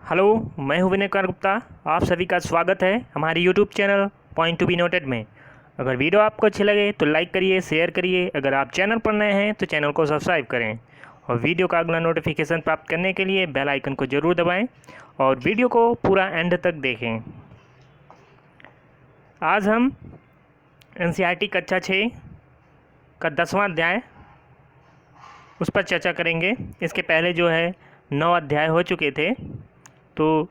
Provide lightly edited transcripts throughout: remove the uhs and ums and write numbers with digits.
Hello, मैं हूं विनय कुमार गुप्ता। आप सभी का स्वागत है हमारे YouTube channel point to be noted में। अगर वीडियो आपको अच्छी लगे तो लाइक करिए, शेयर करिए। अगर आप चैनल पर नए हैं तो चैनल को सब्सक्राइब करें और वीडियो का अगला नोटिफिकेशन प्राप्त करने के लिए बेल आइकन को ज़रूर दबाएं और वीडियो को पूरा एंड तक देखें। आज हम एनसीईआरटी कक्षा 6 का 10वां अध्याय उस पर चर्चा करेंगे। इसके पहले जो है 9 अध्याय हो चुके थे, तो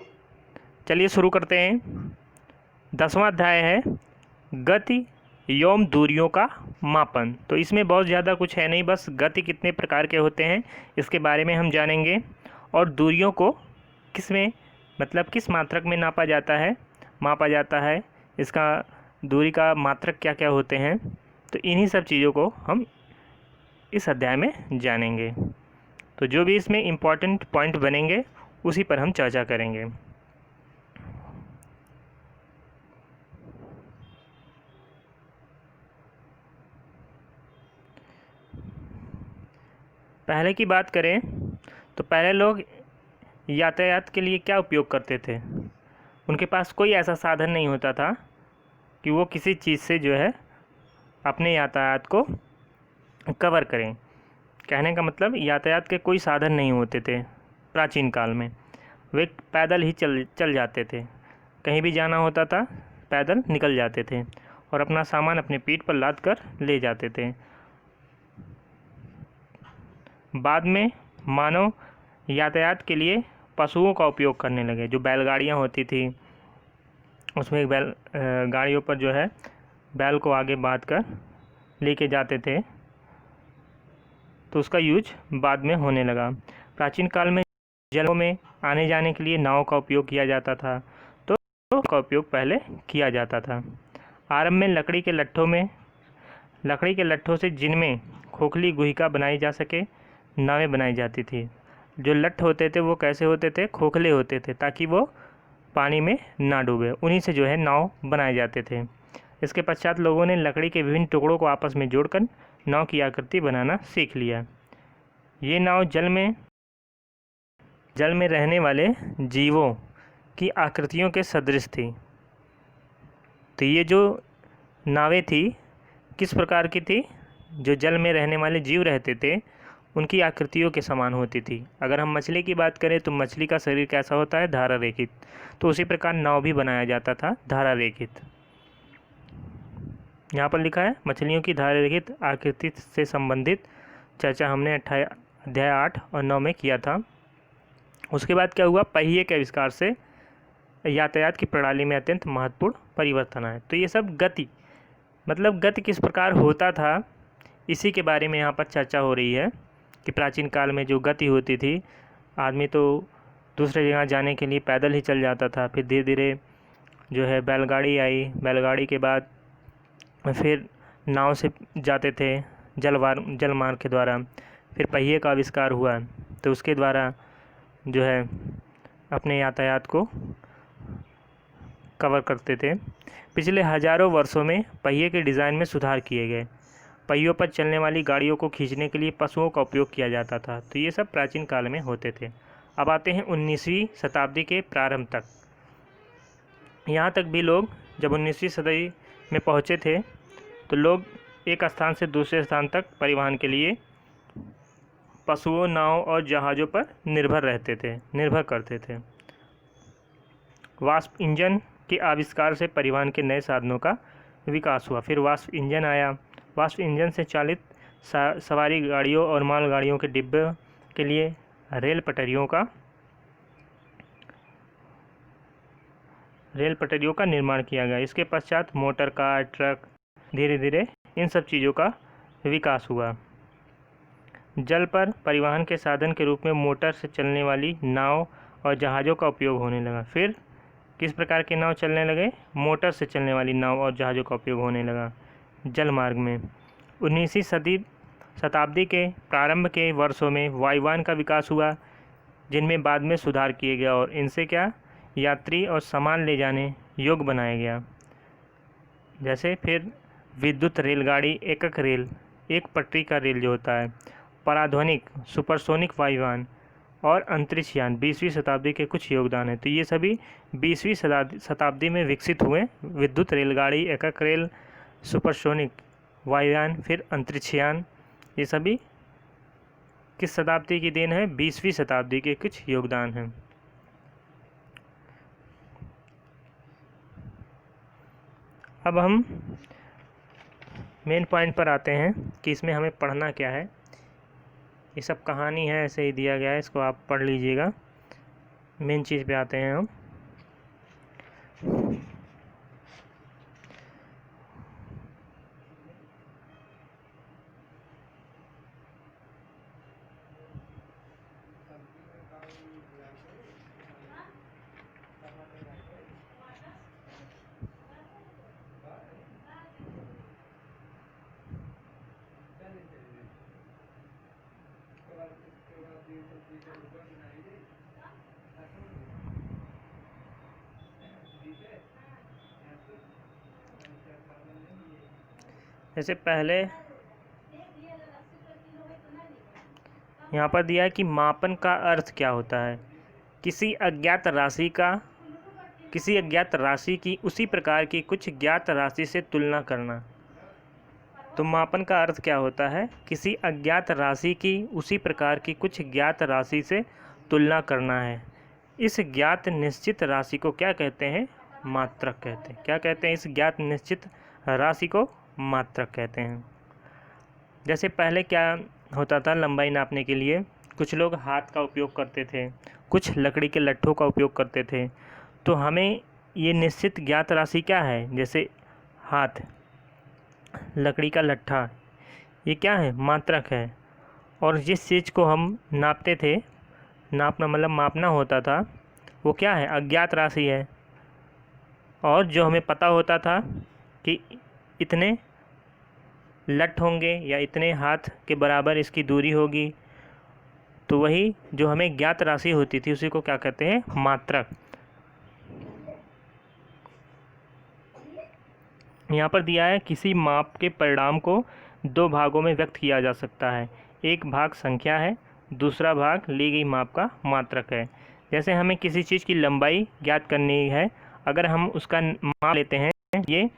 चलिए शुरू करते हैं। 10वां अध्याय है गति एवं दूरियों का मापन। तो इसमें बहुत ज़्यादा कुछ है नहीं, बस गति कितने प्रकार के होते हैं इसके बारे में हम जानेंगे और दूरियों को किस में मतलब किस मात्रक में मापा जाता है, इसका दूरी का मात्रक क्या क्या होते हैं। तो इन्हीं सब चीज़ों को हम इस अध्याय में जानेंगे। तो जो भी इसमें इम्पॉर्टेंट पॉइंट बनेंगे उसी पर हम चर्चा करेंगे। पहले की बात करें तो पहले लोग यातायात के लिए क्या उपयोग करते थे। उनके पास कोई ऐसा साधन नहीं होता था कि वो किसी चीज़ से जो है अपने यातायात को कवर करें। कहने का मतलब यातायात के कोई साधन नहीं होते थे प्राचीन काल में। वे पैदल ही चल जाते थे। कहीं भी जाना होता था पैदल निकल जाते थे और अपना सामान अपने पीठ पर लाद कर ले जाते थे। बाद में मानव यातायात के लिए पशुओं का उपयोग करने लगे। जो बैलगाड़ियाँ होती थी उसमें गाड़ियों पर जो है बैल को आगे बांध कर लेके जाते थे, तो उसका यूज बाद में होने लगा। प्राचीन काल में जलों में आने जाने के लिए नाव का उपयोग किया जाता था, तो का उपयोग पहले किया जाता था। आरंभ में लकड़ी के लट्ठों से जिनमें खोखली गुहिका बनाई जा सके नावें बनाई जाती थी। जो लट्ठ होते थे वो कैसे होते थे, खोखले होते थे ताकि वो पानी में ना डूबे। उन्हीं से जो है नाव बनाए जाते थे। इसके पश्चात लोगों ने लकड़ी के विभिन्न टुकड़ों को आपस में जोड़कर नाव की आकृति बनाना सीख लिया। ये नाव जल में रहने वाले जीवों की आकृतियों के सदृश थी। तो ये जो नावें थी किस प्रकार की थी, जो जल में रहने वाले जीव रहते थे उनकी आकृतियों के समान होती थी। अगर हम मछली की बात करें तो मछली का शरीर कैसा होता है, धारा रेखित। तो उसी प्रकार नाव भी बनाया जाता था धारा रेखित। यहाँ पर लिखा है मछलियों की धारा रेखित आकृति से संबंधित चर्चा हमने अध्याय 8 और 9 में किया था। उसके बाद क्या हुआ, पहिए के आविष्कार से यातायात की प्रणाली में अत्यंत महत्वपूर्ण परिवर्तन आए। तो ये सब गति किस प्रकार होता था इसी के बारे में यहाँ पर चर्चा हो रही है कि प्राचीन काल में जो गति होती थी, आदमी तो दूसरे जगह जाने के लिए पैदल ही चल जाता था। फिर धीरे धीरे जो है बैलगाड़ी आई, बैलगाड़ी के बाद फिर नाव से जाते थे जल मार्ग के द्वारा। फिर पहिए का आविष्कार हुआ, तो उसके द्वारा जो है अपने यातायात को कवर करते थे। पिछले हजारों वर्षों में पहिए के डिज़ाइन में सुधार किए गए। पहियों पर चलने वाली गाड़ियों को खींचने के लिए पशुओं का उपयोग किया जाता था। तो ये सब प्राचीन काल में होते थे। अब आते हैं 19वीं शताब्दी के प्रारंभ तक। यहाँ तक भी लोग जब 19वीं सदी में पहुँचे थे तो लोग एक स्थान से दूसरे स्थान तक परिवहन के लिए पशुओं, नाव और जहाज़ों पर निर्भर करते थे। वाष्प इंजन के आविष्कार से परिवहन के नए साधनों का विकास हुआ। फिर वाष्प इंजन आया। वाष्प इंजन से चालित सवारी गाड़ियों और मालगाड़ियों के डिब्बे के लिए रेल पटरियों का निर्माण किया गया। इसके पश्चात मोटर कार, ट्रक, धीरे धीरे इन सब चीज़ों का विकास हुआ। जल पर परिवहन के साधन के रूप में मोटर से चलने वाली नाव और जहाज़ों का उपयोग होने लगा। फिर किस प्रकार के नाव चलने लगे, मोटर से चलने वाली नाव और जहाज़ों का उपयोग होने लगा जल मार्ग में। 19वीं शताब्दी के प्रारंभ के वर्षों में वायुयान का विकास हुआ, जिनमें बाद में सुधार किए गया और इनसे क्या यात्री और सामान ले जाने योग्य बनाया गया। जैसे फिर विद्युत रेलगाड़ी, एक पटरी का रेल जो होता है, पराध्वनिक सुपरसोनिक वायुयान, और अंतरिक्ष यान 20वीं शताब्दी के कुछ योगदान हैं। तो ये सभी 20वीं शताब्दी में विकसित हुए। विद्युत रेलगाड़ी, एकक रेल, सुपरसोनिक वायुयान, फिर अंतरिक्ष यान, ये सभी किस शताब्दी की देन है? 20वीं शताब्दी के कुछ योगदान हैं। अब हम मेन पॉइंट पर आते हैं कि इसमें हमें पढ़ना क्या है। ये सब कहानी है, ऐसे ही दिया गया है, इसको आप पढ़ लीजिएगा। मेन चीज़ पे आते हैं हम। जैसे पहले यहाँ पर दिया है कि मापन का अर्थ क्या होता है? किसी अज्ञात राशि की उसी प्रकार की कुछ ज्ञात राशि से तुलना करना। तो मापन का अर्थ क्या होता है? किसी अज्ञात राशि की उसी प्रकार की कुछ ज्ञात राशि से तुलना करना है। इस ज्ञात निश्चित राशि को क्या कहते हैं? मात्रक कहते हैं। क्या कहते हैं? इस ज्ञात निश्चित राशि को मात्रक कहते हैं। जैसे पहले क्या होता था, लंबाई नापने के लिए कुछ लोग हाथ का उपयोग करते थे, कुछ लकड़ी के लट्ठों का उपयोग करते थे। तो हमें ये निश्चित ज्ञात राशि क्या है? जैसे हाथ, लकड़ी का लट्ठा, ये क्या है? मात्रक है। और जिस चीज़ को हम नापते थे, नापना मतलब मापना होता था, वो क्या है? अज्ञात राशि है। और जो हमें पता होता था कि इतने लट्ठ होंगे या इतने हाथ के बराबर इसकी दूरी होगी, तो वही जो हमें ज्ञात राशि होती थी उसी को क्या कहते हैं? मात्रक। यहाँ पर दिया है किसी माप के परिणाम को दो भागों में व्यक्त किया जा सकता है। एक भाग संख्या है, दूसरा भाग ली गई माप का मात्रक है। जैसे हमें किसी चीज़ की लंबाई ज्ञात करनी है, अगर हम उसका माप लेते हैं ये,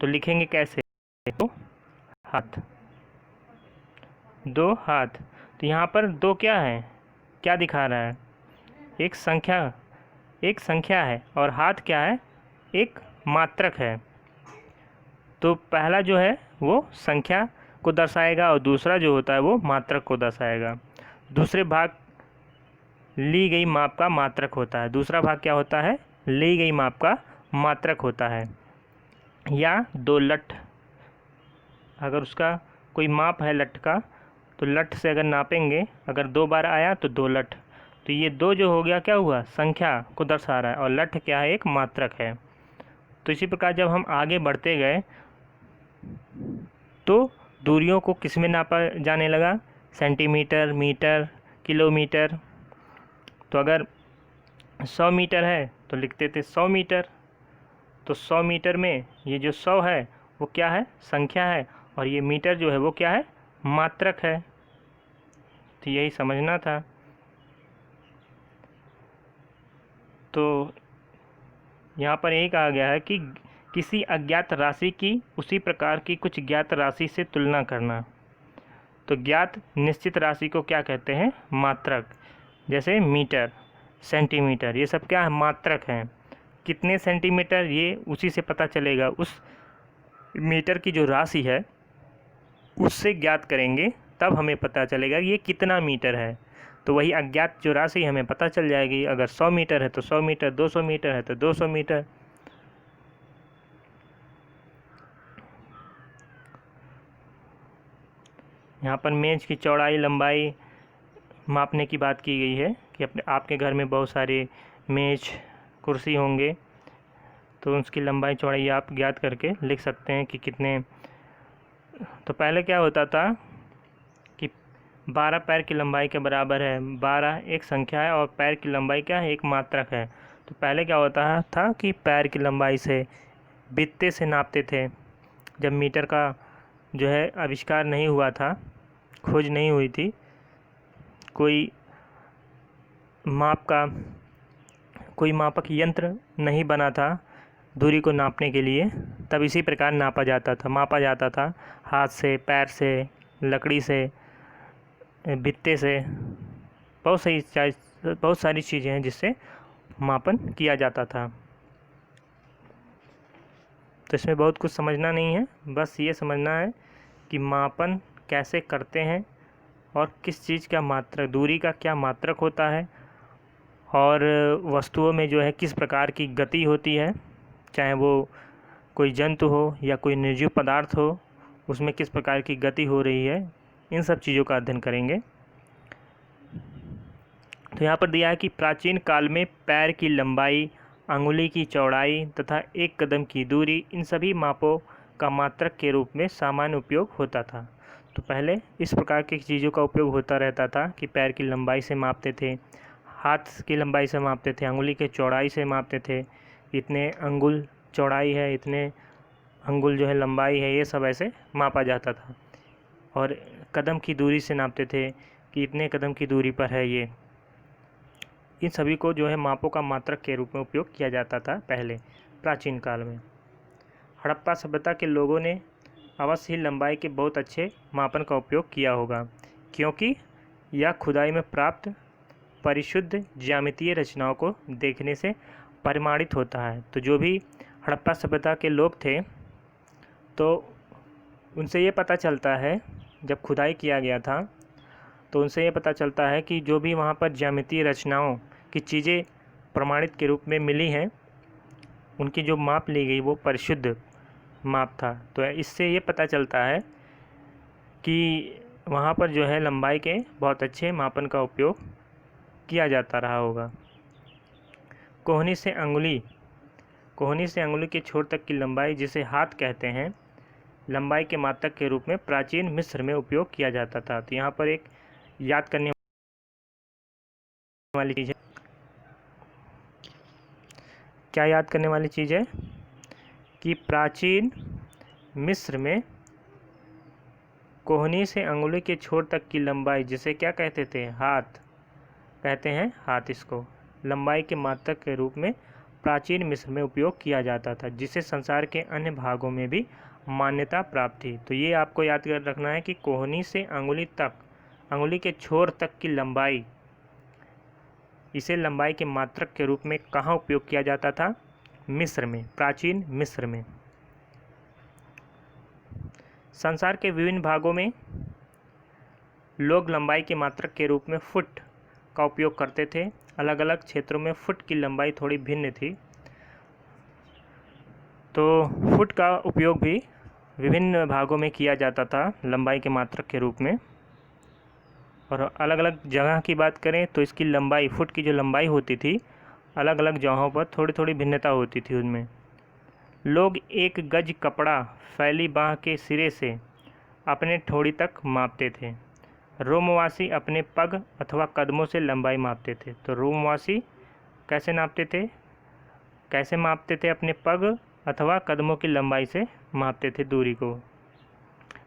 तो लिखेंगे कैसे? दो हाथ, दो हाथ। तो यहाँ पर दो क्या है? क्या दिखा रहा है? एक संख्या है, और हाथ क्या है? एक मात्रक है। तो पहला जो है वो संख्या को दर्शाएगा और दूसरा जो होता है वो मात्रक को दर्शाएगा। दूसरे भाग ली गई माप का मात्रक होता है। दूसरा भाग क्या होता है? ली गई माप का मात्रक होता है। या दो लट्ठ, अगर उसका कोई माप है लट्ठ का, तो लट्ठ से अगर नापेंगे, अगर 2 बार आया तो 2 लट्ठ। तो ये 2 जो हो गया क्या हुआ? संख्या को दर्शा रहा है, और लट्ठ क्या है? एक मात्रक है। तो इसी प्रकार जब हम आगे बढ़ते गए तो दूरियों को किस में नापा जाने लगा? Centimetre, metre, kilometre. तो अगर 100 मीटर है तो लिखते थे 100 मीटर। तो 100 मीटर में ये जो 100 है वो क्या है? संख्या है, और ये मीटर जो है वो क्या है? मात्रक है। तो यही समझना था। तो यहाँ पर एक आ गया है कि किसी अज्ञात राशि की उसी प्रकार की कुछ ज्ञात राशि से तुलना करना। तो ज्ञात निश्चित राशि को क्या कहते हैं? मात्रक। जैसे मीटर, सेंटीमीटर, ये सब क्या है? मात्रक हैं। कितने सेंटीमीटर, ये उसी से पता चलेगा। उस मीटर की जो राशि है उससे ज्ञात करेंगे, तब हमें पता चलेगा ये कितना मीटर है। तो वही अज्ञात जो राशि हमें पता चल जाएगी। अगर 100 मीटर है तो 100 मीटर, 200 मीटर है तो 200 मीटर। यहाँ पर मेज की चौड़ाई लंबाई मापने की बात की गई है कि आपके घर में बहुत सारे मेज कुर्सी होंगे, तो उसकी लंबाई चौड़ाई आप ज्ञात करके लिख सकते हैं कि कितने। तो पहले क्या होता था कि 12 पैर की लंबाई के बराबर है। 12 एक संख्या है और पैर की लंबाई क्या है? एक मात्रक है। तो पहले क्या होता था कि पैर की लंबाई से, बित्ते से नापते थे। जब मीटर का जो है आविष्कार नहीं हुआ था, खोज नहीं हुई थी, कोई मापक यंत्र नहीं बना था दूरी को नापने के लिए, तब इसी प्रकार मापा जाता था हाथ से, पैर से, लकड़ी से, भित्ते से, बहुत सारी चीज़ें हैं जिससे मापन किया जाता था। तो इसमें बहुत कुछ समझना नहीं है, बस ये समझना है कि मापन कैसे करते हैं और किस चीज़ का मात्रक, दूरी का क्या मात्रक होता है, और वस्तुओं में जो है किस प्रकार की गति होती है, चाहे वो कोई जंतु हो या कोई निर्जीव पदार्थ हो, उसमें किस प्रकार की गति हो रही है, इन सब चीज़ों का अध्ययन करेंगे। तो यहाँ पर दिया है कि प्राचीन काल में पैर की लंबाई, अंगुली की चौड़ाई तथा एक कदम की दूरी, इन सभी मापों का मात्रक के रूप में सामान्य उपयोग होता था। तो पहले इस प्रकार की चीज़ों का उपयोग होता रहता था कि पैर की लंबाई से मापते थे, हाथ की लंबाई से मापते थे, अंगुली के चौड़ाई से मापते थे, इतने अंगुल चौड़ाई है, इतने अंगुल जो है लंबाई है, ये सब ऐसे मापा जाता था। और कदम की दूरी से नापते थे कि इतने कदम की दूरी पर है ये। इन सभी को जो है मापों का मात्रक के रूप में उपयोग किया जाता था पहले प्राचीन काल में। हड़प्पा सभ्यता के लोगों ने अवश्य ही लंबाई के बहुत अच्छे मापन का उपयोग किया होगा, क्योंकि यह खुदाई में प्राप्त परिशुद्ध ज्यामितीय रचनाओं को देखने से परिमाणित होता है। तो जो भी हड़प्पा सभ्यता के लोग थे, तो उनसे ये पता चलता है, जब खुदाई किया गया था तो उनसे ये पता चलता है कि जो भी वहाँ पर ज्यामितीय रचनाओं की चीज़ें प्रमाणित के रूप में मिली हैं, उनकी जो माप ली गई वो परिशुद्ध माप था। तो इससे ये पता चलता है कि वहाँ पर जो है लंबाई के बहुत अच्छे मापन का उपयोग किया जाता रहा होगा। कोहनी से अंगुली के छोर तक की लंबाई, जिसे हाथ कहते हैं, लंबाई के मात्रक के रूप में प्राचीन मिस्र में उपयोग किया जाता था। तो यहाँ पर एक याद करने वाली चीज़ है। क्या याद करने वाली चीज़ है कि प्राचीन मिस्र में कोहनी से अंगुली के छोर तक की लंबाई, जिसे क्या कहते थे, हाथ कहते हैं, हाथ इसको लंबाई के मात्रक के रूप में प्राचीन मिस्र में उपयोग किया जाता था, जिसे संसार के अन्य भागों में भी मान्यता प्राप्त थी। तो ये आपको याद कर रखना है कि कोहनी से अंगुली के छोर तक की लंबाई, इसे लंबाई के मात्रक के रूप में कहाँ उपयोग किया जाता था, मिस्र में, प्राचीन मिस्र में। संसार के विभिन्न भागों में लोग लंबाई के मात्रक के रूप में फुट का उपयोग करते थे। अलग अलग क्षेत्रों में फुट की लंबाई थोड़ी भिन्न थी, तो फुट का उपयोग भी विभिन्न भागों में किया जाता था लंबाई के मात्रक के रूप में। और अलग अलग जगह की बात करें तो इसकी लंबाई, फुट की जो लंबाई होती थी, अलग अलग जगहों पर थोड़ी थोड़ी भिन्नता होती थी उनमें। लोग 1 गज कपड़ा फैली बाँह के सिरे से अपने ठोड़ी तक मापते थे। रोमवासी अपने पग अथवा कदमों से लंबाई मापते थे। तो रोमवासी कैसे मापते थे अपने पग अथवा कदमों की लंबाई से मापते थे दूरी को।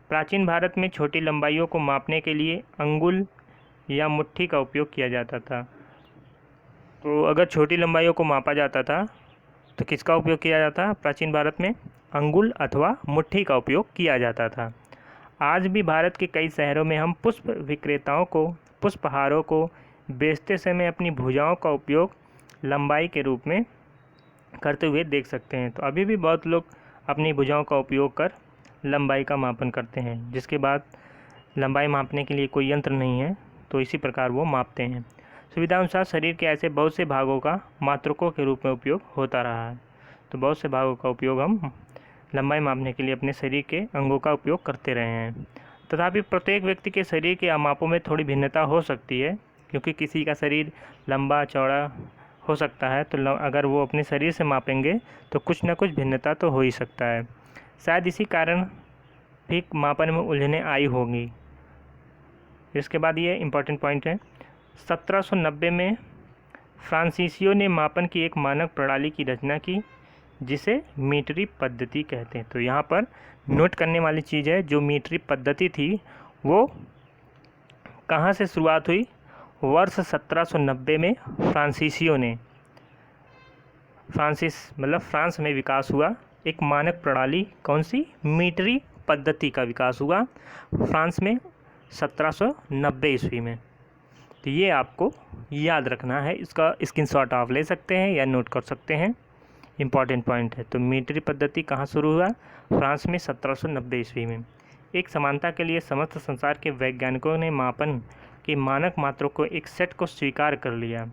प्राचीन भारत में छोटी लंबाइयों को मापने के लिए अंगुल या मुट्ठी का उपयोग किया जाता था। तो अगर छोटी लंबाइयों को मापा जाता था तो किसका उपयोग किया जाता? प्राचीन भारत में अंगुल अथवा मुट्ठी का उपयोग किया जाता था। आज भी भारत के कई शहरों में हम पुष्प विक्रेताओं को पुष्पहारों को बेचते समय अपनी भुजाओं का उपयोग लंबाई के रूप में करते हुए देख सकते हैं। तो अभी भी बहुत लोग अपनी भुजाओं का उपयोग कर लंबाई का मापन करते हैं, जिसके बाद लंबाई मापने के लिए कोई यंत्र नहीं है, तो इसी प्रकार वो मापते हैं। सुविधानुसार शरीर के ऐसे बहुत से भागों का मात्रकों के रूप में उपयोग होता रहा है। तो बहुत से भागों का उपयोग हम लंबाई मापने के लिए अपने शरीर के अंगों का उपयोग करते रहे हैं। तथापि प्रत्येक व्यक्ति के शरीर के मापों में थोड़ी भिन्नता हो सकती है, क्योंकि किसी का शरीर लंबा चौड़ा हो सकता है, तो अगर वो अपने शरीर से मापेंगे तो कुछ न कुछ भिन्नता तो हो ही सकता है। शायद इसी कारण भी मापन में उलझने आई होंगी। इसके बाद ये इम्पोर्टेंट पॉइंट है, 1790 में फ्रांसीसियों ने मापन की एक मानक प्रणाली की रचना की, जिसे मीटरी पद्धति कहते हैं। तो यहाँ पर नोट करने वाली चीज़ है, जो मीटरी पद्धति थी वो कहाँ से शुरुआत हुई वर्ष 1790 में फ्रांसीसियों ने, फ्रांस में विकास हुआ एक मानक प्रणाली, कौन सी? मीटरी पद्धति का विकास हुआ फ्रांस में 1790 ईस्वी में। तो ये आपको याद रखना है, इसका स्क्रीनशॉट आप ले सकते हैं या नोट कर सकते हैं, इम्पॉर्टेंट पॉइंट है। तो मीटरी पद्धति कहाँ शुरू हुआ? फ्रांस में 1790 ईस्वी में। एक समानता के लिए समस्त संसार के वैज्ञानिकों ने मापन के मानक मात्रों को एक सेट को स्वीकार कर लिया।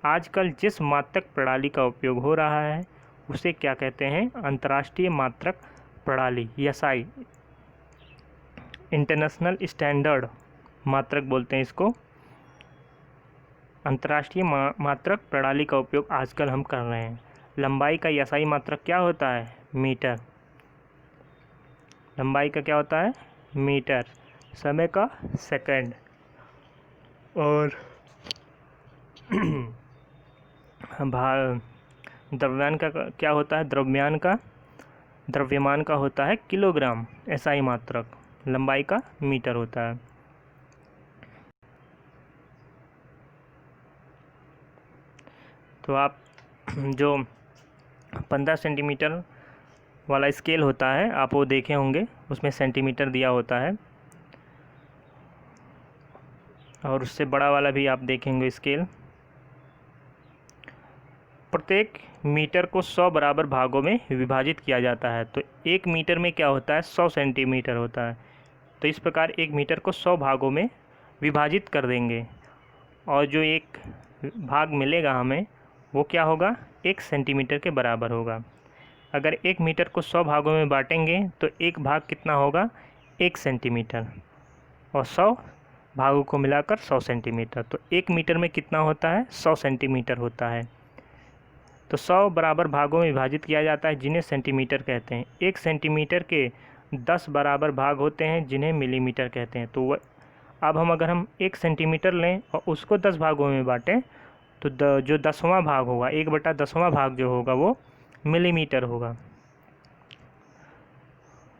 आजकल जिस मात्रक प्रणाली का उपयोग हो रहा है उसे क्या कहते हैं? अंतर्राष्ट्रीय मात्रक प्रणाली, SI, इंटरनेशनल स्टैंडर्ड मात्रक बोलते हैं इसको। अंतर्राष्ट्रीय मात्रक प्रणाली का उपयोग आजकल हम कर रहे हैं। लंबाई का SI मात्रक क्या होता है? मीटर। लंबाई का क्या होता है? मीटर। समय का सेकंड। और द्रव्यमान का क्या होता है? द्रव्यमान का होता है किलोग्राम। SI मात्रक। लंबाई का मीटर होता है। तो आप जो 15 सेंटीमीटर वाला स्केल होता है आप वो देखे होंगे, उसमें सेंटीमीटर दिया होता है, और उससे बड़ा वाला भी आप देखेंगे स्केल। प्रत्येक मीटर को 100 बराबर भागों में विभाजित किया जाता है। तो 1 मीटर में क्या होता है? 100 सेंटीमीटर होता है। तो इस प्रकार 1 मीटर को 100 भागों में विभाजित कर देंगे, और जो एक भाग मिलेगा हमें वो क्या होगा? 1 सेंटीमीटर के बराबर होगा। अगर 1 मीटर को 100 भागों में बांटेंगे तो एक भाग कितना होगा? 1 सेंटीमीटर, और 100 भागों को मिलाकर 100 सेंटीमीटर। तो 1 मीटर में कितना होता है? 100 सेंटीमीटर होता है। तो 100 बराबर भागों में विभाजित किया जाता है, जिन्हें सेंटीमीटर कहते हैं। 1 सेंटीमीटर के 10 बराबर भाग होते हैं, जिन्हें मिलीमीटर कहते हैं। तो अब अगर हम 1 सेंटीमीटर लें और उसको 10 भागों में बांटें तो जो 10वां भाग होगा, 1/10वां भाग जो होगा वो मिलीमीटर होगा।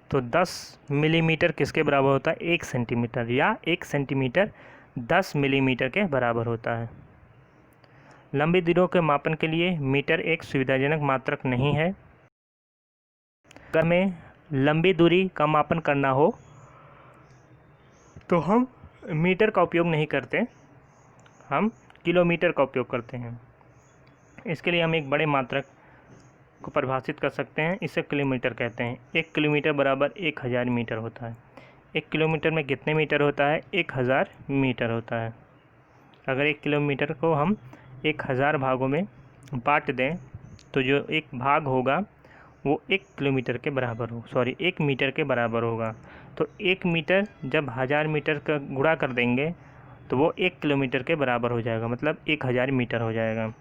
तो 10 मिलीमीटर किसके बराबर होता है? 1 सेंटीमीटर, या 1 सेंटीमीटर 10 मिलीमीटर के बराबर होता है। लंबी दूरियों के मापन के लिए मीटर एक सुविधाजनक मात्रक नहीं है। अगर हमें लंबी दूरी का मापन करना हो तो हम मीटर का उपयोग नहीं करते, हम किलोमीटर का उपयोग करते हैं। इसके लिए हम एक बड़े मात्रक को परिभाषित कर सकते हैं, इसे किलोमीटर कहते हैं। 1 किलोमीटर बराबर 1000 मीटर होता है। 1 किलोमीटर में कितने मीटर होता है? 1000 मीटर होता है। अगर 1 किलोमीटर को हम 1000 भागों में बांट दें तो जो एक भाग होगा वो 1 किलोमीटर के बराबर हो, 1 मीटर के बराबर होगा। तो 1 मीटर जब 1000 मीटर का गुणा कर देंगे तो वो 1 किलोमीटर के बराबर हो जाएगा, मतलब 1000 मीटर हो जाएगा।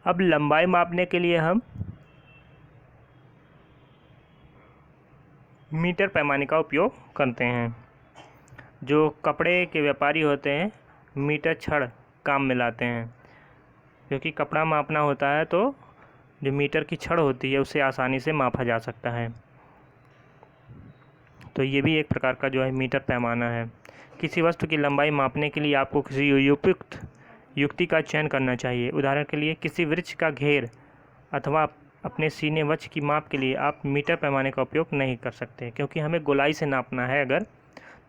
अब लंबाई मापने के लिए हम मीटर पैमाने का उपयोग करते हैं। जो कपड़े के व्यापारी होते हैं मीटर छड़ काम में लाते हैं, क्योंकि कपड़ा मापना होता है तो जो मीटर की छड़ होती है उसे आसानी से मापा जा सकता है। तो ये भी एक प्रकार का जो है मीटर पैमाना है। किसी वस्तु की लंबाई मापने के लिए आपको किसी उपयुक्त युक्ति का चयन करना चाहिए। उदाहरण के लिए किसी वृक्ष का घेर अथवा अपने सीने वक्ष की माप के लिए आप मीटर पैमाने का उपयोग नहीं कर सकते, क्योंकि हमें गोलाई से नापना है अगर,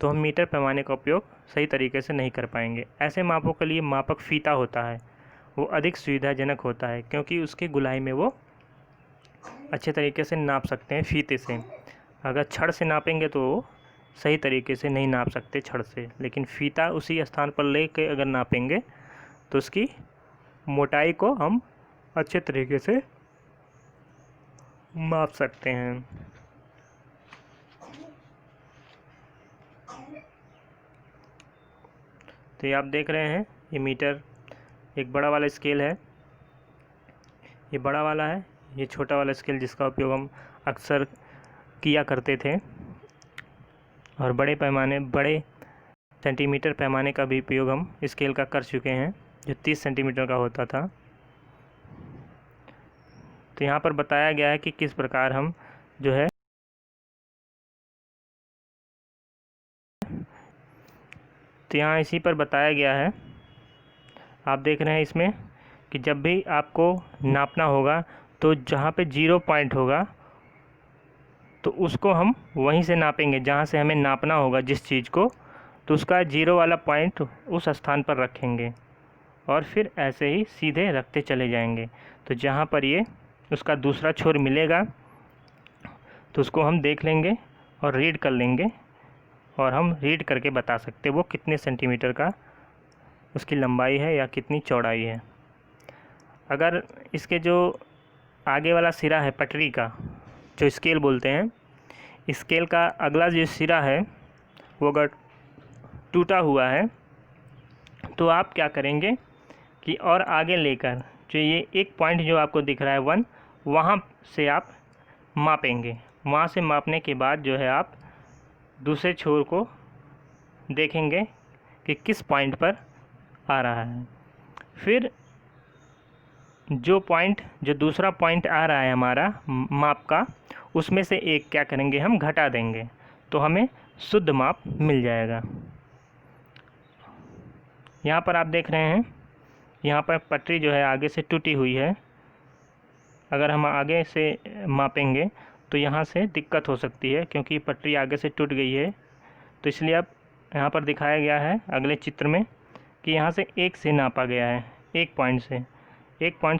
तो हम मीटर पैमाने का उपयोग सही तरीके से नहीं कर पाएंगे। ऐसे मापों के लिए मापक फीता होता है, वो अधिक सुविधाजनक होता है, क्योंकि उसकी गोलाई में वो अच्छे तरीके से नाप सकते हैं फीते से। अगर छड़ से नापेंगे तो सही तरीके से नहीं नाप सकते छड़ से, लेकिन फीता उसी स्थान पर ले के अगर नापेंगे तो उसकी मोटाई को हम अच्छे तरीके से माप सकते हैं। तो ये आप देख रहे हैं, ये मीटर एक बड़ा वाला स्केल है, ये बड़ा वाला है, ये छोटा वाला स्केल जिसका उपयोग हम अक्सर किया करते थे, और बड़े सेंटीमीटर पैमाने का भी उपयोग हम स्केल का कर चुके हैं। जो 30 सेंटीमीटर का होता था। तो यहाँ पर बताया गया है कि किस प्रकार हम जो है तो यहाँ इसी पर बताया गया है, आप देख रहे हैं इसमें कि जब भी आपको नापना होगा तो जहाँ पे 0 पॉइंट होगा तो उसको हम वहीं से नापेंगे जहाँ से हमें नापना होगा जिस चीज़ को, तो उसका 0 वाला पॉइंट उस स्थान पर रखेंगे और फिर ऐसे ही सीधे रखते चले जाएंगे। तो जहाँ पर ये उसका दूसरा छोर मिलेगा तो उसको हम देख लेंगे और रीड कर लेंगे और हम रीड करके बता सकते वो कितने सेंटीमीटर का उसकी लंबाई है या कितनी चौड़ाई है। अगर इसके जो आगे वाला सिरा है पटरी का, जो स्केल बोलते हैं, स्केल का अगला जो सिरा है वो अगर टूटा हुआ है तो आप क्या करेंगे कि और आगे लेकर जो ये एक पॉइंट जो आपको दिख रहा है 1, वहाँ से आप मापेंगे। वहाँ से मापने के बाद जो है आप दूसरे छोर को देखेंगे कि किस पॉइंट पर आ रहा है। फिर जो दूसरा पॉइंट आ रहा है हमारा माप का, उसमें से एक क्या करेंगे हम घटा देंगे तो हमें शुद्ध माप मिल जाएगा। यहाँ पर आप देख रहे हैं यहाँ पर पटरी जो है आगे से टूटी हुई है। अगर हम आगे से मापेंगे तो यहाँ से दिक्कत हो सकती है क्योंकि पटरी आगे से टूट गई है। तो इसलिए अब यहाँ पर दिखाया गया है अगले चित्र में कि यहाँ से एक से नापा गया है, एक पॉइंट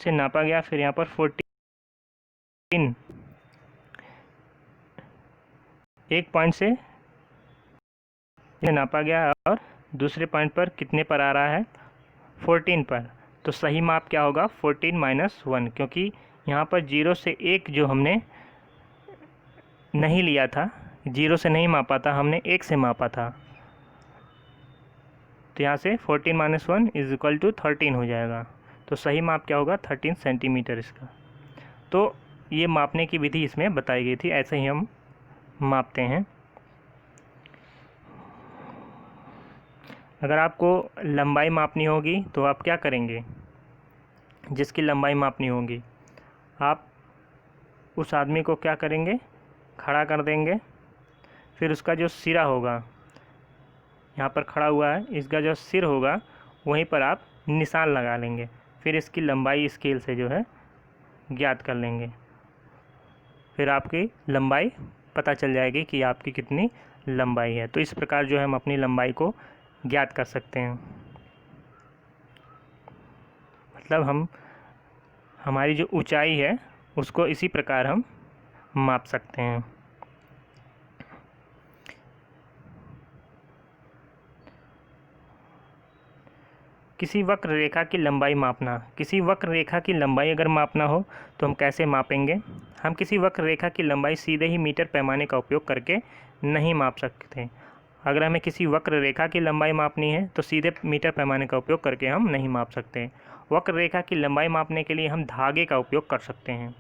से नापा गया। फिर यहाँ पर 14 एक पॉइंट से नापा गया और दूसरे पॉइंट पर कितने पर आ रहा है 14 पर। तो सही माप क्या होगा 14 - 1, क्योंकि यहाँ पर 0 से 1 जो हमने नहीं लिया था, 0 से नहीं मापा था, हमने 1 से मापा था। तो यहाँ से 14 - 1 = 13 हो जाएगा। तो सही माप क्या होगा 13 सेंटीमीटर इसका। तो ये मापने की विधि इसमें बताई गई थी, ऐसे ही हम मापते हैं। अगर आपको लंबाई मापनी होगी तो आप क्या करेंगे, जिसकी लंबाई मापनी होगी आप उस आदमी को क्या करेंगे खड़ा कर देंगे। फिर उसका जो सिरा होगा, यहाँ पर खड़ा हुआ है, इसका जो सिर होगा वहीं पर आप निशान लगा लेंगे। फिर इसकी लंबाई स्केल से जो है ज्ञात कर लेंगे। फिर आपकी लंबाई पता चल जाएगी कि आपकी कितनी लंबाई है। तो इस प्रकार जो है हम अपनी लंबाई को ज्ञात कर सकते हैं। मतलब हमारी जो ऊंचाई है उसको इसी प्रकार हम माप सकते हैं। किसी वक्र रेखा की लंबाई मापना। किसी वक्र रेखा की लंबाई अगर मापना हो तो हम कैसे मापेंगे। हम किसी वक्र रेखा की लंबाई सीधे ही मीटर पैमाने का उपयोग करके नहीं माप सकते। अगर हमें किसी वक्र रेखा की लंबाई मापनी है तो सीधे मीटर पैमाने का उपयोग करके हम नहीं माप सकते। वक्र रेखा की लंबाई मापने के लिए हम धागे का उपयोग कर सकते हैं।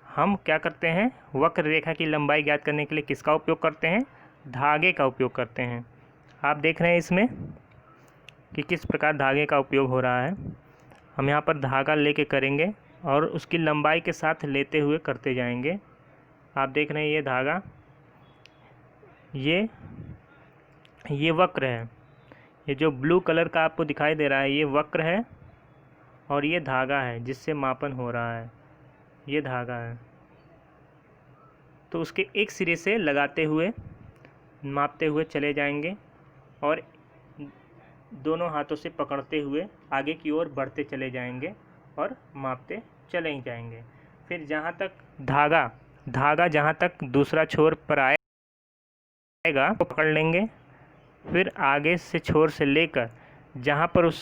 हम क्या करते हैं, वक्र रेखा की लंबाई ज्ञात करने के लिए किसका उपयोग करते हैं, धागे का उपयोग करते हैं। आप देख रहे हैं इसमें कि किस प्रकार धागे का उपयोग हो रहा है। हम यहाँ पर धागा लेके करेंगे और उसकी लंबाई के साथ लेते हुए करते जाएंगे। आप देख रहे हैं ये धागा, ये वक्र है। ये जो ब्लू कलर का आपको दिखाई दे रहा है ये वक्र है और ये धागा है जिससे मापन हो रहा है, ये धागा है। तो उसके एक सिरे से लगाते हुए मापते हुए चले जाएंगे और दोनों हाथों से पकड़ते हुए आगे की ओर बढ़ते चले जाएंगे और मापते चले ही जाएंगे। फिर जहाँ तक धागा जहाँ तक दूसरा छोर पर आएगा वो पकड़ लेंगे। फिर आगे से छोर से लेकर जहाँ पर उस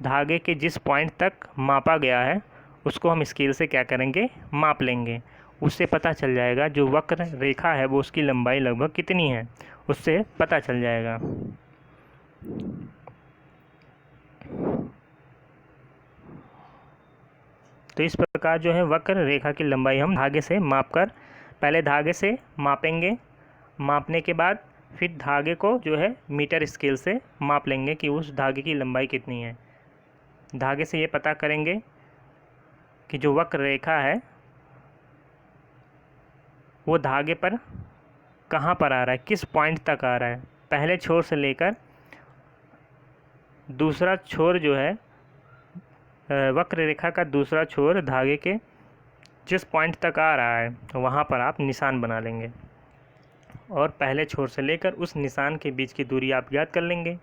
धागे के जिस पॉइंट तक मापा गया है उसको हम स्केल से क्या करेंगे माप लेंगे। उससे पता चल जाएगा जो वक्र रेखा है वो उसकी लंबाई लगभग कितनी है, उससे पता चल जाएगा। तो इस प्रकार जो है वक्र रेखा की लंबाई हम धागे से मापकर, पहले धागे से मापेंगे, मापने के बाद फिर धागे को जो है मीटर स्केल से माप लेंगे कि उस धागे की लंबाई कितनी है। धागे से ये पता करेंगे कि जो वक्र रेखा है वो धागे पर कहाँ पर आ रहा है, किस पॉइंट तक आ रहा है। पहले छोर से लेकर दूसरा छोर जो है, वक्र रेखा का दूसरा छोर धागे के जिस पॉइंट तक आ रहा है वहाँ पर आप निशान बना लेंगे और पहले छोर से लेकर उस निशान के बीच की दूरी आप ज्ञात कर लेंगे,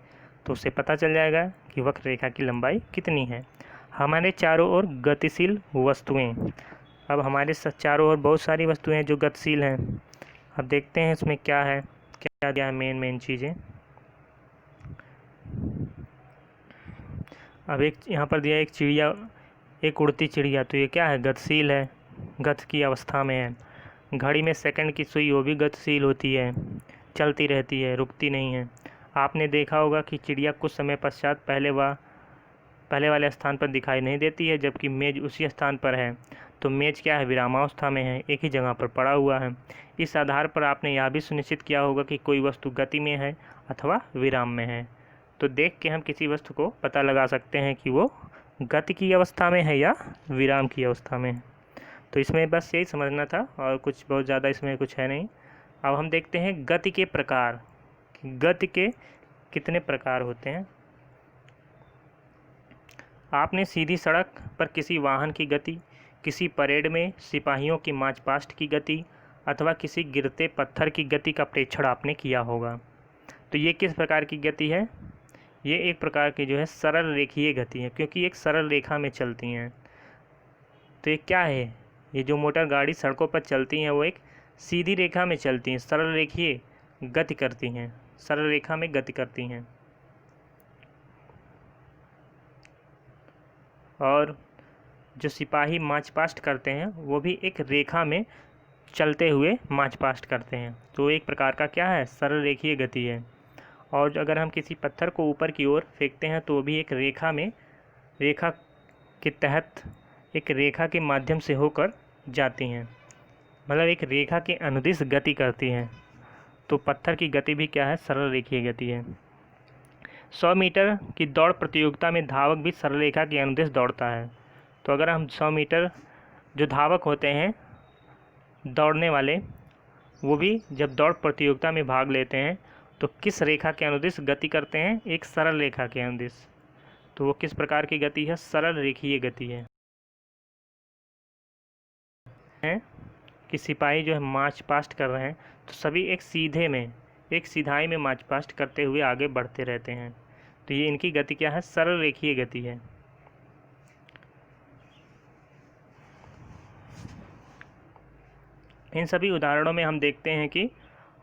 तो उससे पता चल जाएगा कि वक्र रेखा की लंबाई कितनी है। हमारे चारों ओर गतिशील वस्तुएं, अब हमारे चारों ओर बहुत सारी वस्तुएं हैं जो गतिशील हैं। अब देखते हैं इसमें क्या है, क्या दिया है मेन चीज़ें। अब एक यहाँ पर दिया एक चिड़िया, एक उड़ती चिड़िया, तो ये क्या है, गतिशील है, गति की अवस्था में है। घड़ी में सेकंड की सुई वो भी गतिशील होती है, चलती रहती है, रुकती नहीं है। आपने देखा होगा कि चिड़िया कुछ समय पश्चात पहले वाले स्थान पर दिखाई नहीं देती है, जबकि मेज उसी स्थान पर है। तो मेज क्या है, विरामावस्था में है, एक ही जगह पर पड़ा हुआ है। इस आधार पर आपने यह भी सुनिश्चित किया होगा कि कोई वस्तु गति में है अथवा विराम में है। तो देख के हम किसी वस्तु को पता लगा सकते हैं कि वो गति की अवस्था में है या विराम की अवस्था में है। तो इसमें बस यही समझना था और कुछ बहुत ज़्यादा इसमें कुछ है नहीं। अब हम देखते हैं गति के प्रकार, गति के कितने प्रकार होते हैं। आपने सीधी सड़क पर किसी वाहन की गति, किसी परेड में सिपाहियों की मार्च पास्ट की गति अथवा किसी गिरते पत्थर की गति का प्रेक्षण आपने किया होगा। तो ये किस प्रकार की गति है, ये एक प्रकार की जो है सरल रेखीय गति है, क्योंकि एक सरल रेखा में चलती हैं। तो ये क्या है, ये जो मोटर गाड़ी सड़कों पर चलती हैं वो एक सीधी रेखा में चलती हैं, सरल रेखीय गति करती हैं, सरल रेखा में गति करती हैं। और जो सिपाही मार्च पास्ट करते हैं वो भी एक रेखा में चलते हुए मार्च पास्ट करते हैं। तो एक प्रकार का क्या है, सरल रेखीय गति है। और अगर हम किसी पत्थर को ऊपर की ओर फेंकते हैं तो वो भी एक रेखा में, रेखा के तहत, एक रेखा के माध्यम से होकर जाती हैं, मतलब एक रेखा के अनुदिश गति करती हैं। तो पत्थर की गति भी क्या है, सरल रेखीय गति है। 100 मीटर की दौड़ प्रतियोगिता में धावक भी सरल रेखा के अनुदिश दौड़ता है। तो अगर हम 100 मीटर, जो धावक होते हैं दौड़ने वाले, वो भी जब दौड़ प्रतियोगिता में भाग लेते हैं तो किस रेखा के अनुदिश गति करते हैं, एक सरल रेखा के अनुदिश। तो वो किस प्रकार की गति है, सरल रेखीय गति है। कि सिपाही जो है मार्च पास्ट कर रहे हैं तो सभी एक सीधे में, एक सीधाई में मार्च पास्ट करते हुए आगे बढ़ते रहते हैं। तो ये इनकी गति क्या है, सरल रेखीय गति है। इन सभी उदाहरणों में हम देखते हैं कि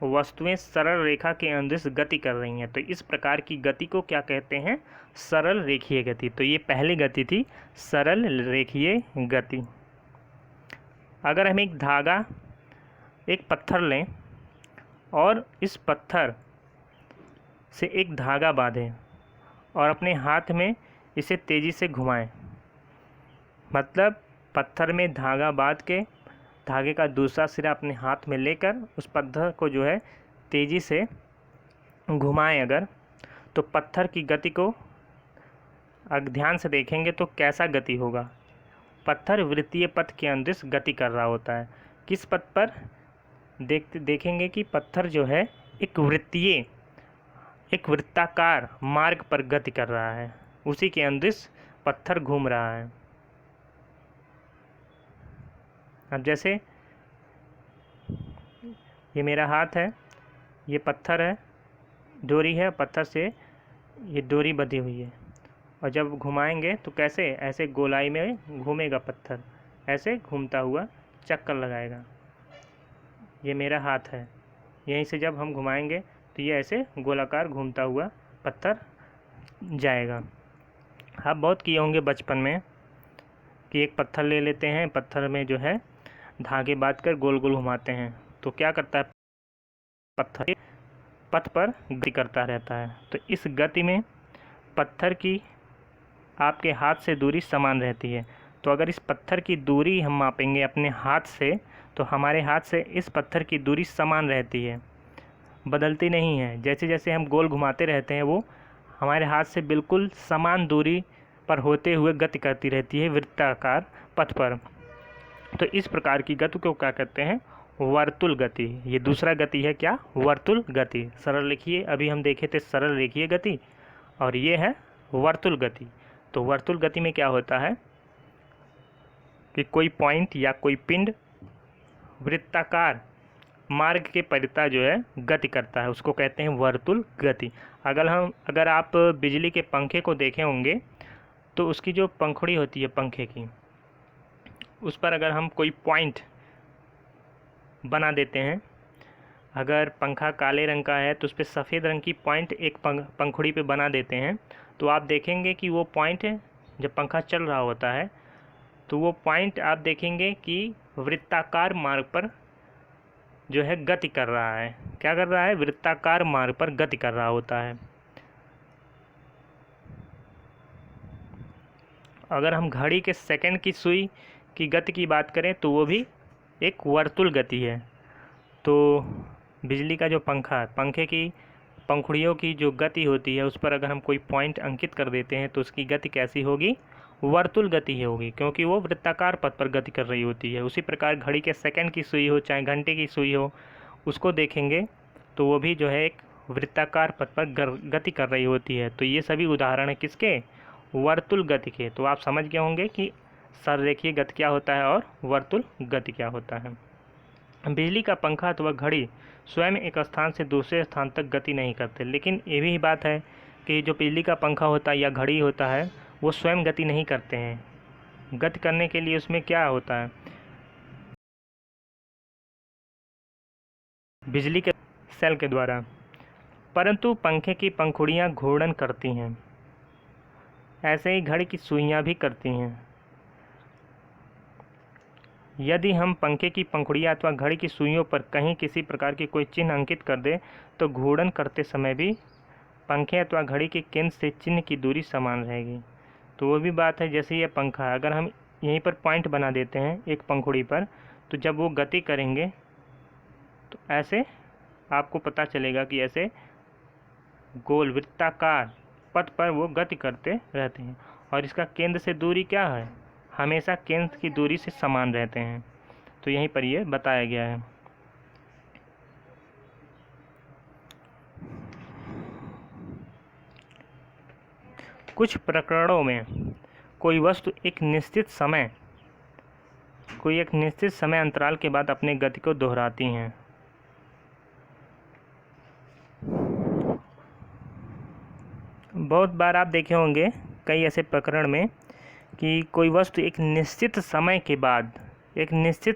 वस्तुएं सरल रेखा के अनुदिश गति कर रही हैं। तो इस प्रकार की गति को क्या कहते हैं, सरल रेखीय गति। तो ये पहली गति थी, सरल रेखीय गति। अगर हम एक धागा, एक पत्थर लें और इस पत्थर से एक धागा बांधें और अपने हाथ में इसे तेज़ी से घुमाएं, मतलब पत्थर में धागा बांध के धागे का दूसरा सिरा अपने हाथ में लेकर उस पत्थर को जो है तेज़ी से घुमाएं अगर, तो पत्थर की गति को अगर ध्यान से देखेंगे तो कैसा गति होगा, पत्थर वृत्तीय पथ के अनुदिश गति कर रहा होता है। किस पथ पर, देखेंगे कि पत्थर जो है एक वृत्तीय, एक वृत्ताकार मार्ग पर गति कर रहा है, उसी के अनुदिश पत्थर घूम रहा है। अब जैसे ये मेरा हाथ है, ये पत्थर है, डोरी है, पत्थर से ये डोरी बंधी हुई है, और जब घुमाएंगे तो कैसे, ऐसे गोलाई में घूमेगा पत्थर, ऐसे घूमता हुआ चक्कर लगाएगा। ये मेरा हाथ है, यहीं से जब हम घुमाएंगे तो ये ऐसे गोलाकार घूमता हुआ पत्थर जाएगा। आप बहुत किए होंगे बचपन में कि एक पत्थर ले लेते हैं, पत्थर में जो है धागे बांधकर गोल गोल घुमाते हैं, तो क्या करता है, पत्थर पथ पर गति करता रहता है। तो इस गति में पत्थर की आपके हाथ से दूरी समान रहती है। तो अगर इस पत्थर की दूरी हम मापेंगे अपने हाथ से, तो हमारे हाथ से इस पत्थर की दूरी समान रहती है, बदलती नहीं है। जैसे जैसे हम गोल घुमाते रहते हैं वो हमारे हाथ से बिल्कुल समान दूरी पर होते हुए गति करती रहती है वृत्ताकार पथ पर। तो इस प्रकार की गति को क्या कहते हैं? वर्तुल गति। ये दूसरा गति है क्या? वर्तुल गति। सरल लिखिए, अभी हम देखे थे सरल रेखीय गति और ये है वर्तुल गति। तो वर्तुल गति में क्या होता है कि कोई पॉइंट या कोई पिंड वृत्ताकार मार्ग के परिता जो है गति करता है, उसको कहते हैं वर्तुल गति। अगर आप बिजली के पंखे को देखे होंगे तो उसकी जो पंखुड़ी होती है पंखे की, उस पर अगर हम कोई पॉइंट बना देते हैं, अगर पंखा काले रंग का है तो उस पर सफ़ेद रंग की पॉइंट एक पंखुड़ी पे बना देते हैं, तो आप देखेंगे कि वो पॉइंट जब पंखा चल रहा होता है तो वो पॉइंट आप देखेंगे कि वृत्ताकार मार्ग पर जो है गति कर रहा है। क्या कर रहा है? वृत्ताकार मार्ग पर गति कर रहा होता है। अगर हम घड़ी के सेकंड की सुई की गति की बात करें तो वो भी एक वर्तुल गति है। तो बिजली का जो पंखा, पंखे की पंखुड़ियों की जो गति होती है उस पर अगर हम कोई पॉइंट अंकित कर देते हैं तो उसकी गति कैसी होगी? वर्तुल गति ही होगी, क्योंकि वो वृत्ताकार पथ पर गति कर रही होती है। उसी प्रकार घड़ी के सेकंड की सुई हो चाहे घंटे की सुई हो, उसको देखेंगे तो वो भी जो है एक वृत्ताकार पथ पर गति कर रही होती है। तो ये सभी उदाहरण है किसके? वर्तुल गति के। तो आप समझ गए होंगे कि सररेखीय गति क्या होता है और वर्तुल गति क्या होता है। बिजली का पंखा अथवा घड़ी स्वयं एक स्थान से दूसरे स्थान तक गति नहीं करते, लेकिन ये भी बात है कि जो बिजली का पंखा होता है या घड़ी होता है वो स्वयं गति नहीं करते हैं। गति करने के लिए उसमें क्या होता है? बिजली के सेल के द्वारा। परंतु पंखे की पंखुड़ियाँ घूर्णन करती हैं, ऐसे ही घड़ी की सुइयाँ भी करती हैं। यदि हम पंखे की पंखुड़ियाँ अथवा घड़ी की सुइयों पर कहीं किसी प्रकार की कोई चिन्ह अंकित कर दें तो घूर्णन करते समय भी पंखे अथवा घड़ी के केंद्र से चिन्ह की दूरी समान रहेगी। तो वो भी बात है, जैसे ये पंखा है, अगर हम यहीं पर पॉइंट बना देते हैं एक पंखुड़ी पर, तो जब वो गति करेंगे तो ऐसे आपको पता चलेगा कि ऐसे गोल वृत्ताकार पथ पर वो गति करते रहते हैं। और इसका केंद्र से दूरी क्या है? हमेशा केंद्र की दूरी से समान रहते हैं। तो यहीं पर ये बताया गया है। कुछ प्रकरणों में कोई वस्तु एक निश्चित समय अंतराल के बाद अपनी गति को दोहराती हैं। बहुत बार आप देखे होंगे कई ऐसे प्रकरण में कि कोई वस्तु एक निश्चित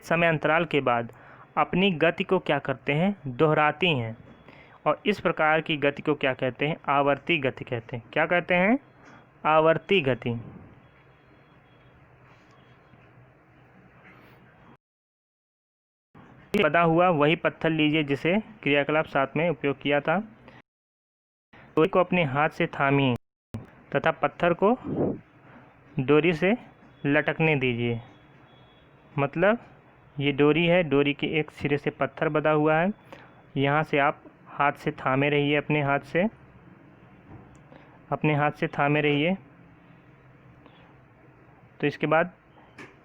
समय अंतराल के बाद अपनी गति को क्या करते हैं? दोहराती हैं। और इस प्रकार की गति को क्या कहते हैं? आवर्ती गति कहते हैं। क्या कहते हैं? आवर्ती गति। बदा हुआ वही पत्थर लीजिए जिसे क्रियाकलाप 7 में उपयोग किया था। डोरी को अपने हाथ से थामिए तथा पत्थर को डोरी से लटकने दीजिए। मतलब ये डोरी है, डोरी के एक सिरे से पत्थर बंधा हुआ है, यहाँ से आप हाथ से थामे रहिए, अपने हाथ से थामे रहिए। तो इसके बाद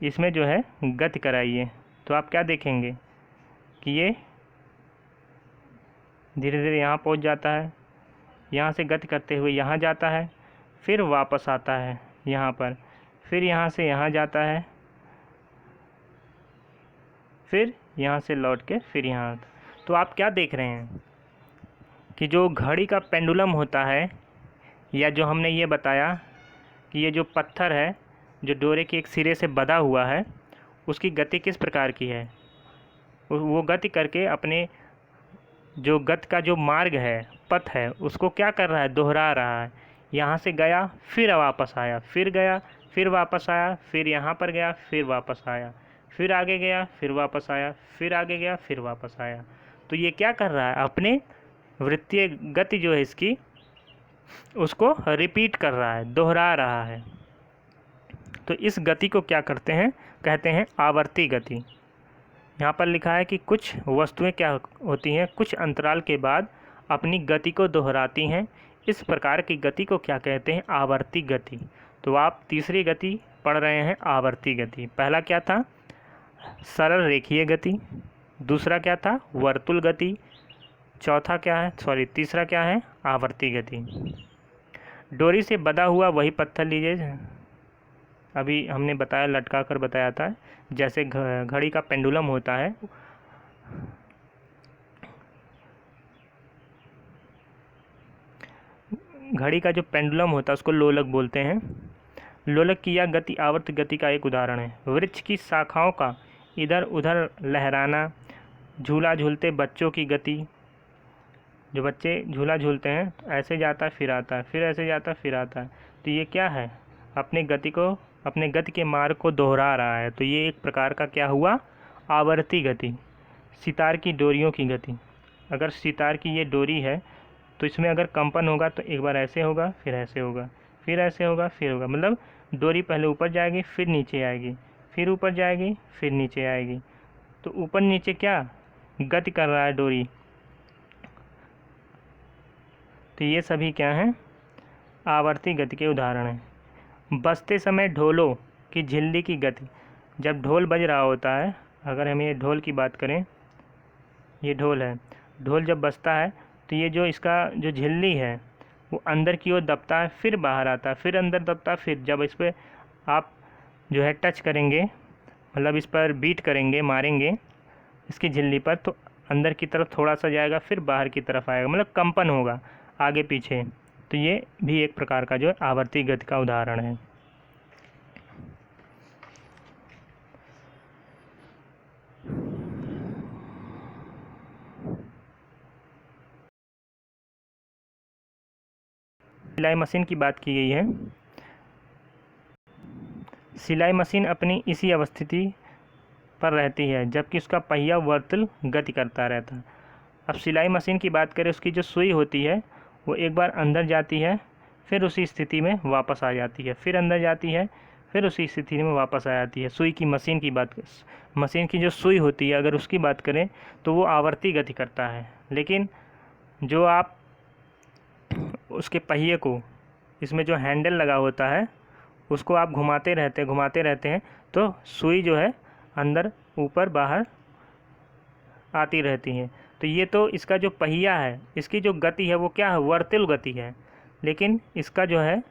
इसमें जो है गति कराइए। तो आप क्या देखेंगे कि ये धीरे धीरे यहाँ पहुँच जाता है, यहाँ से गति करते हुए यहाँ जाता है, फिर वापस आता है यहाँ पर, फिर यहाँ से यहाँ जाता है, फिर यहाँ से लौट के फिर यहाँ। तो आप क्या देख रहे हैं कि जो घड़ी का पेंडुलम होता है, या जो हमने ये बताया कि ये जो पत्थर है जो डोरे के एक सिरे से बंधा हुआ है, उसकी गति किस प्रकार की है? वो गति करके अपने जो गति का जो मार्ग है, पथ है, उसको क्या कर रहा है? दोहरा रहा है। यहाँ से गया, फिर वापस आया, फिर गया, फिर वापस आया, फिर यहाँ पर गया, फिर वापस आया, फिर आगे गया, फिर वापस आया, फिर आगे गया, फिर वापस आया। तो ये क्या कर रहा है? अपने वृत्तीय गति जो है इसकी, उसको रिपीट कर रहा है, दोहरा रहा है। तो इस गति को क्या करते हैं? कहते हैं आवर्ती गति। यहाँ पर लिखा है कि कुछ वस्तुएं क्या होती हैं? कुछ अंतराल के बाद अपनी गति को दोहराती हैं। इस प्रकार की गति को क्या कहते हैं? आवर्ती गति। तो आप तीसरी गति पढ़ रहे हैं आवर्ती गति। पहला क्या था? सरल रेखीय गति। दूसरा क्या था? वर्तुल गति। चौथा क्या है, तीसरा क्या है? आवर्ती गति। डोरी से बंधा हुआ वही पत्थर लीजिए, अभी हमने बताया, लटका कर बताया था, जैसे घड़ी का पेंडुलम होता है। घड़ी का जो पेंडुलम होता है उसको लोलक बोलते हैं। लोलक की यह गति आवर्त गति का एक उदाहरण है। वृक्ष की शाखाओं का इधर उधर लहराना, झूला झूलते बच्चों की गति, जो बच्चे झूला झूलते हैं तो ऐसे जाता है फिर आता है, फिर ऐसे जाता है फिर आता है, तो ये क्या है? अपने गति के मार्ग को दोहरा रहा है। तो ये एक प्रकार का क्या हुआ? आवर्ती गति। सितार की डोरियों की गति, अगर सितार की ये डोरी है तो इसमें अगर कंपन होगा तो एक बार ऐसे होगा, फिर ऐसे होगा, फिर ऐसे होगा, फिर होगा, मतलब डोरी पहले ऊपर जाएगी, फिर नीचे आएगी, फिर ऊपर जाएगी, फिर नीचे आएगी। तो ऊपर नीचे क्या गति कर रहा है डोरी। तो ये सभी क्या हैं? आवर्ती गति के उदाहरण हैं। बजते समय ढोलों की झिल्ली की गति, जब ढोल बज रहा होता है, अगर हम ये ढोल की बात करें, ये ढोल है, ढोल जब बजता है तो ये जो इसका जो झिल्ली है वो अंदर की ओर दबता है, फिर बाहर आता है, फिर अंदर दबता है, फिर जब इस पर आप जो है टच करेंगे, मतलब इस पर बीट करेंगे, मारेंगे इसकी झिल्ली पर, तो अंदर की तरफ थोड़ा सा जाएगा, फिर बाहर की तरफ आएगा, मतलब कंपन होगा आगे पीछे। तो ये भी एक प्रकार का जो है आवर्ती गति का उदाहरण है। सिलाई मशीन की बात की गई है। सिलाई मशीन अपनी इसी अवस्थिति पर रहती है जबकि उसका पहिया वर्तुल गति करता रहता है। अब सिलाई मशीन की बात करें, उसकी जो सुई होती है वो एक बार अंदर जाती है, फिर उसी स्थिति में वापस आ जाती है, फिर अंदर जाती है, फिर उसी स्थिति में वापस आ जाती है। सुई की मशीन की बात, मशीन की जो सुई होती है अगर उसकी बात करें तो वो आवर्ती गति करता है। लेकिन जो आप उसके पहिए को, इसमें जो हैंडल लगा होता है उसको आप घुमाते रहते हैं तो सुई जो है अंदर ऊपर बाहर आती रहती है। तो ये तो इसका जो पहिया है, इसकी जो गति है वो क्या है? वर्तुल गति है। लेकिन इसका जो है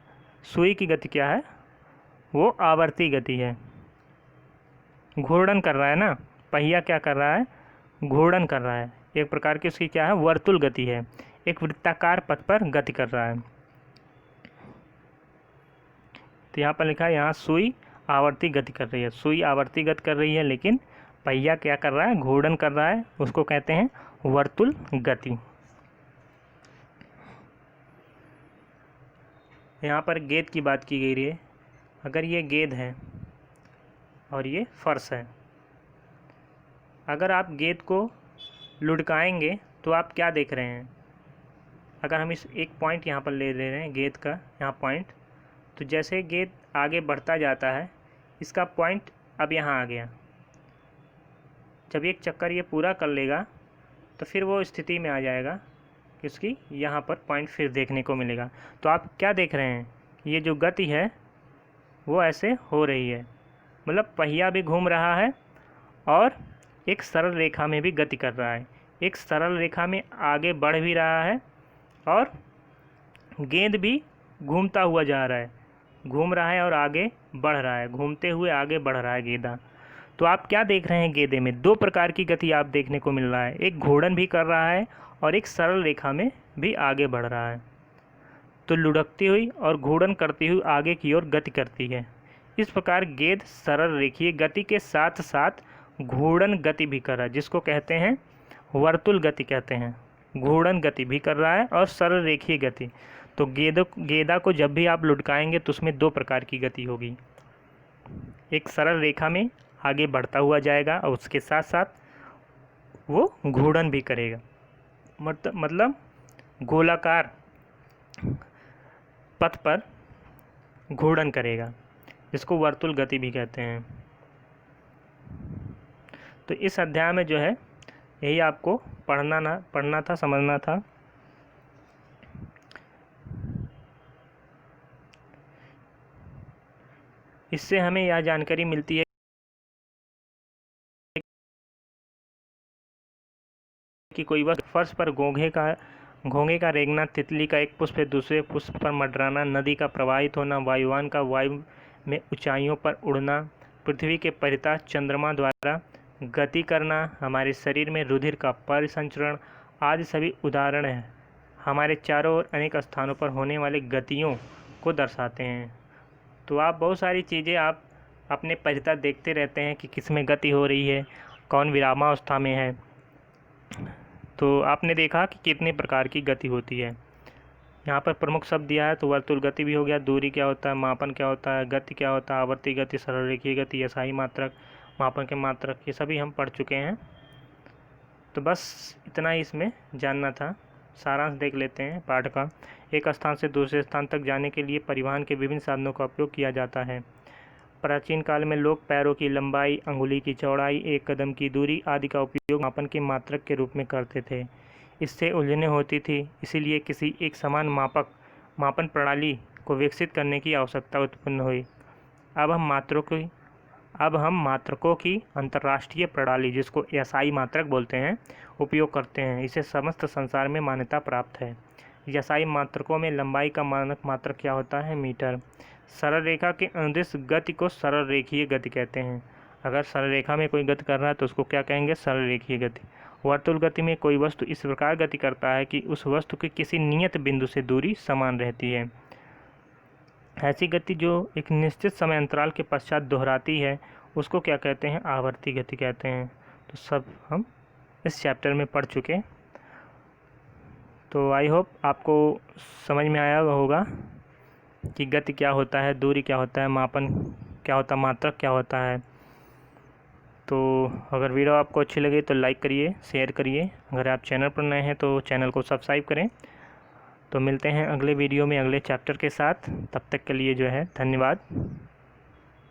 सुई की गति क्या है? वो आवर्ती गति है। घूर्णन कर रहा है ना, पहिया क्या कर रहा है? घूर्णन कर रहा है। एक प्रकार की उसकी क्या है? वर्तुल गति है, एक वृत्ताकार पथ पर गति कर रहा है। तो यहाँ पर लिखा है, यहाँ सुई आवर्ती गति कर रही है, सुई आवर्ती गति कर रही है, लेकिन पहिया क्या कर रहा है? घूर्णन कर रहा है, उसको कहते हैं वर्तुल गति। यहाँ पर गेंद की बात की गई है। अगर ये गेंद है और ये फर्श है, अगर आप गेंद को लुढ़काएंगे तो आप क्या देख रहे हैं? अगर हम इस एक पॉइंट यहाँ पर ले रहे हैं गेंद का, यहाँ पॉइंट, तो जैसे गेंद आगे बढ़ता जाता है, इसका पॉइंट अब यहाँ आ गया। जब एक चक्कर ये पूरा कर लेगा तो फिर वो स्थिति में आ जाएगा कि उसकी यहाँ पर पॉइंट फिर देखने को मिलेगा। तो आप क्या देख रहे हैं? ये जो गति है वो ऐसे हो रही है, मतलब पहिया भी घूम रहा है और एक सरल रेखा में भी गति कर रहा है, एक सरल रेखा में आगे बढ़ भी रहा है और गेंद भी घूमता हुआ जा रहा है, घूम रहा है और आगे बढ़ रहा है, घूमते हुए आगे बढ़ रहा है गेंदा। तो आप क्या देख रहे हैं? गेंदे में दो प्रकार की गति आप देखने को मिल रहा है, एक घूर्णन भी कर रहा है और एक सरल रेखा में भी आगे बढ़ रहा है। तो लुढ़कती हुई और घूर्णन करती हुई आगे की ओर गति करती है। इस प्रकार गेंद सरल रेखीय गति के साथ साथ घूर्णन गति भी कर रहा है, जिसको कहते हैं वर्तुल गति कहते हैं। घूर्णन गति भी कर रहा है और सरल रेखीय गति। तो गेंदा को जब भी आप लुढ़काएंगे तो उसमें दो प्रकार की गति होगी, एक सरल रेखा में आगे बढ़ता हुआ जाएगा और उसके साथ साथ वो घूर्णन भी करेगा, मतलब गोलाकार पथ पर घूर्णन करेगा, जिसको वर्तुल गति भी कहते हैं। तो इस अध्याय में जो है यही आपको पढ़ना था, समझना था। इससे हमें यह जानकारी मिलती है कि कोई वस्तु फर्श पर घोंघे का रेंगना, तितली का एक पुष्प दूसरे पुष्प पर मंडराना, नदी का प्रवाहित होना, वायुयान का वायु में ऊंचाइयों पर उड़ना, पृथ्वी के परितः चंद्रमा द्वारा गति करना, हमारे शरीर में रुधिर का परिसंचरण आदि सभी उदाहरण हैं हमारे चारों ओर अनेक स्थानों पर होने वाली गतियों को दर्शाते हैं। तो आप बहुत सारी चीज़ें आप अपने परितः देखते रहते हैं कि किस में गति हो रही है, कौन विरामावस्था में है। तो आपने देखा कि कितने प्रकार की गति होती है। यहाँ पर प्रमुख शब्द दिया है, तो वर्तुल गति भी हो गया, दूरी क्या होता है, मापन क्या होता है, गति क्या होता है, आवर्ती गति, सरल रेखीय गति, यसाई मात्रक, मापन के मात्रक, ये सभी हम पढ़ चुके हैं। तो बस इतना ही इसमें जानना था। सारांश देख लेते हैं पाठ का। एक स्थान से दूसरे स्थान तक जाने के लिए परिवहन के विभिन्न साधनों का उपयोग किया जाता है। प्राचीन काल में लोग पैरों की लंबाई, अंगुली की चौड़ाई, एक कदम की दूरी आदि का उपयोग मापन के मात्रक के रूप में करते थे। इससे उलझनें होती थी, इसीलिए किसी एक समान मापन प्रणाली को विकसित करने की आवश्यकता उत्पन्न हुई। अब हम मात्रकों की अंतर्राष्ट्रीय प्रणाली, जिसको एसआई मात्रक बोलते हैं, उपयोग करते हैं। इसे समस्त संसार में मान्यता प्राप्त है। एसआई मात्रकों में लंबाई का मानक मात्रक क्या होता है? मीटर। सरल रेखा के अनुदिश गति को सरल रेखीय गति कहते हैं। अगर सरल रेखा में कोई गति कर रहा है तो उसको क्या कहेंगे? सरल रेखीय गति। वर्तुल गति में कोई वस्तु इस प्रकार गति करता है कि उस वस्तु की किसी नियत बिंदु से दूरी समान रहती है। ऐसी गति जो एक निश्चित समय अंतराल के पश्चात दोहराती है उसको क्या कहते हैं? आवर्ती गति कहते हैं। तो सब हम इस चैप्टर में पढ़ चुके। तो आई होप आपको समझ में आया होगा कि गति क्या होता है, दूरी क्या होता है, मापन क्या होता है, मात्रक क्या होता है। तो अगर वीडियो आपको अच्छी लगे तो लाइक करिए, शेयर करिए। अगर आप चैनल पर नए हैं तो चैनल को सब्सक्राइब करें। तो मिलते हैं अगले वीडियो में अगले चैप्टर के साथ। तब तक के लिए जो है धन्यवाद।